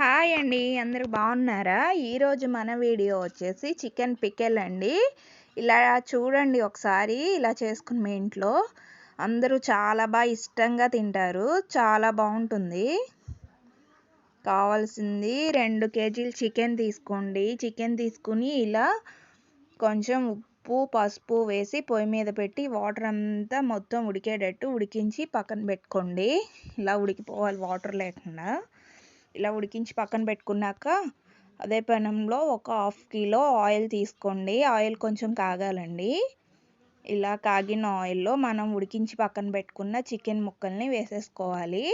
Hi అండి, అందరూ బాగున్నారా? ఈరోజు మన వీడియో వచ్చేసి చికెన్ పికెల్ అండి. ఇలా చూడండి, ఒకసారి ఇలా చేసుకుని మీ ఇంట్లో అందరూ చాలా బాగా ఇష్టంగా తింటారు. చాలా బాగుంటుంది. కావాల్సింది 2 కేజీలు చికెన్ తీసుకోండి. చికెన్ తీసుకుని ఇలా కొంచెం ఉప్పు పసుపు వేసి పొయ్యి మీద పెట్టి వాటర్ అంతా మొత్తం ఉడికేటట్టు ఉడికించి పక్కన పెట్టుకోండి. ఇలా ఉడికిపోవాలి వాటర్ లేకుండా. ఇలా ఉడికించి పక్కన పెట్టుకున్నాక అదే పెనంలో ఒక 1/2 కిలో ఆయిల్ తీసుకోండి. ఆయిల్ కొంచెం కాగాలండి. ఇలా కాగిన ఆయిల్లో మనం ఉడికించి పక్కన పెట్టుకున్న చికెన్ ముక్కల్ని వేసేసుకోవాలి.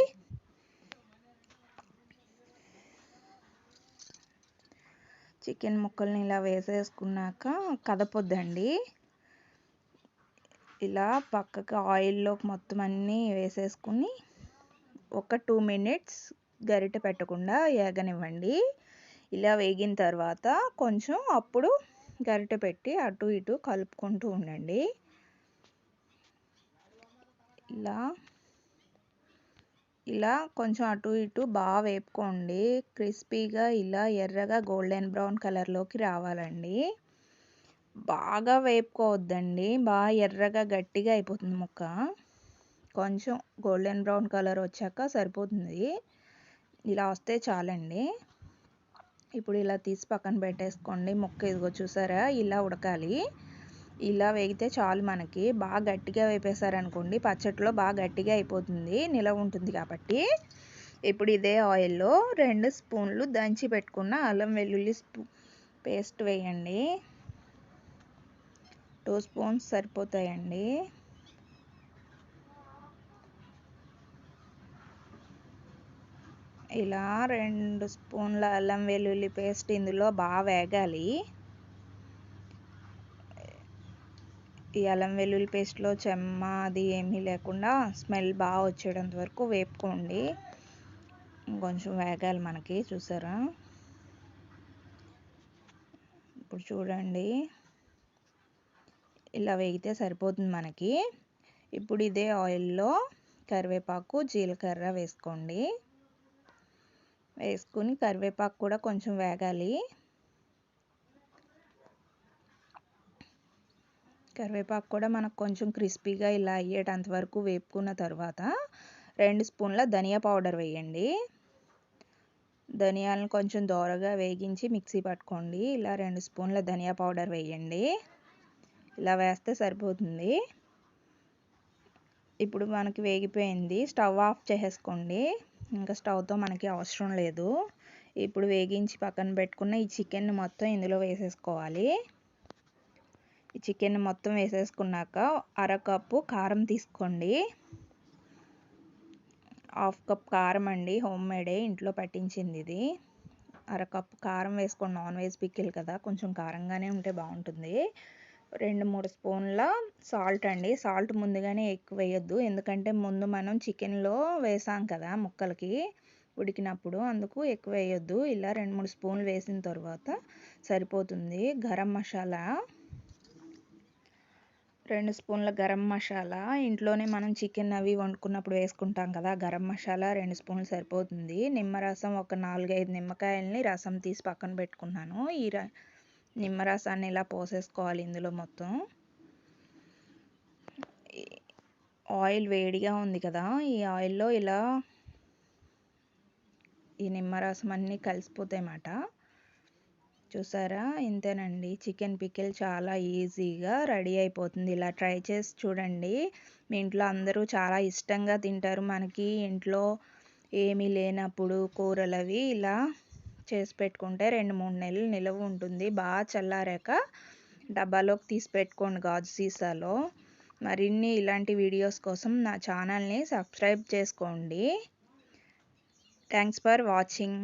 చికెన్ ముక్కల్ని ఇలా వేసేసుకున్నాక కదపొద్దండి. ఇలా పక్కకు ఆయిల్లోకి మొత్తం అన్నీ వేసేసుకుని ఒక 2 మినిట్స్ గరిటె పెట్టకుండా వేగనివ్వండి. ఇలా వేగిన తర్వాత కొంచెం అప్పుడు గరిటె పెట్టి అటు ఇటు కలుపుకుంటూ ఉండండి. ఇలా కొంచెం అటు ఇటు బాగా వేపుకోండి. క్రిస్పీగా ఇలా ఎర్రగా గోల్డెన్ బ్రౌన్ కలర్లోకి రావాలండి. బాగా వేపుకోవద్దండి, బాగా ఎర్రగా గట్టిగా అయిపోతుంది ముక్క. కొంచెం గోల్డెన్ బ్రౌన్ కలర్ వచ్చాక సరిపోతుంది. ఇలా వస్తే చాలండి. ఇప్పుడు ఇలా తీసి పక్కన పెట్టేసుకోండి. ముక్క ఇదిగో చూసారా, ఇలా ఉడకాలి. ఇలా వేగితే చాలు మనకి. బాగా గట్టిగా వేపేశారనుకోండి పచ్చట్లో బాగా గట్టిగా అయిపోతుంది, నిలవ ఉంటుంది కాబట్టి. ఇప్పుడు ఇదే ఆయిల్లో 2 స్పూన్లు దంచి పెట్టుకున్న అల్లం వెల్లుల్లి పేస్ట్ వేయండి. 2 స్పూన్స్ సరిపోతాయండి. ఇలా 2 స్పూన్ల అల్లం వెల్లుల్లి పేస్ట్ ఇందులో బాగా వేగాలి. ఈ అల్లం వెల్లుల్లి పేస్ట్లో చెమ్మ అది ఏమీ లేకుండా స్మెల్ బాగా వచ్చేటంత వరకు వేపుకోండి. కొంచెం వేగాలి మనకి. చూసారా, ఇప్పుడు చూడండి, ఇలా వేగితే సరిపోతుంది మనకి. ఇప్పుడు ఇదే ఆయిల్లో కరివేపాకు జీలకర్ర వేసుకోండి. వేసుకుని కరివేపాకు కూడా కొంచెం వేగాలి. కరివేపాకు కూడా మనకు కొంచెం క్రిస్పీగా ఇలా అయ్యేటంత వరకు వేపుకున్న తర్వాత 2 స్పూన్ల ధనియా పౌడర్ వేయండి. ధనియాలను కొంచెం దోరగా వేగించి మిక్సీ పట్టుకోండి. ఇలా 2 స్పూన్ల ధనియా పౌడర్ వేయండి. ఇలా వేస్తే సరిపోతుంది. ఇప్పుడు మనకి వేగిపోయింది. స్టవ్ ఆఫ్ చేసేసుకోండి. ఇంకా స్టవ్తో మనకి అవసరం లేదు. ఇప్పుడు వేగించి పక్కన పెట్టుకున్న ఈ చికెన్ మొత్తం ఇందులో వేసేసుకోవాలి. ఈ చికెన్ మొత్తం వేసేసుకున్నాక 1/2 కప్పు కారం తీసుకోండి. 1/2 కప్ కారం అండి, హోమ్ మేడే, ఇంట్లో పట్టించింది ఇది. 1/2 కప్పు కారం వేసుకోండి. నాన్ వెజ్ పికిల్ కదా, కొంచెం కారంగానే ఉంటే బాగుంటుంది. 2-3 స్పూన్ల సాల్ట్ అండి. సాల్ట్ ముందుగానే ఎక్కువ వేయొద్దు, ఎందుకంటే ముందు మనం చికెన్లో వేసాం కదా ముక్కలకి ఉడికినప్పుడు, అందుకు ఎక్కువ వేయొద్దు. ఇలా 2-3 స్పూన్లు వేసిన తర్వాత సరిపోతుంది. గరం మసాలా 2 స్పూన్ల గరం మసాలా, ఇంట్లోనే మనం చికెన్ అవి వండుకున్నప్పుడు వేసుకుంటాం కదా, గరం మసాలా 2 స్పూన్లు సరిపోతుంది. నిమ్మరసం ఒక 4-5 నిమ్మకాయలని రసం తీసి పక్కన పెట్టుకున్నాను. ఈ నిమ్మరసాన్ని ఇలా పోసేసుకోవాలి ఇందులో మొత్తం. ఆయిల్ వేడిగా ఉంది కదా, ఈ ఆయిల్లో ఇలా ఈ నిమ్మరసం అన్నీ కలిసిపోతాయి అన్నమాట. చూసారా, ఇంతేనండి, చికెన్ పికిల్ చాలా ఈజీగా రెడీ అయిపోతుంది. ఇలా ట్రై చేసి చూడండి. మీ ఇంట్లో అందరూ చాలా ఇష్టంగా తింటారు. మనకి ఇంట్లో ఏమీ లేనప్పుడు కూరలు అవి ఇలా చేసి పెట్టుకుంటే 2-3 నెలలు నిలవ ఉంటుంది. బాగా చల్లారాక డబ్బాలోకి తీసి పెట్టుకోండి గాజు సీసాలో. మరిన్ని ఇలాంటి వీడియోస్ కోసం నా ఛానల్ని సబ్స్క్రైబ్ చేసుకోండి. Thanks for watching.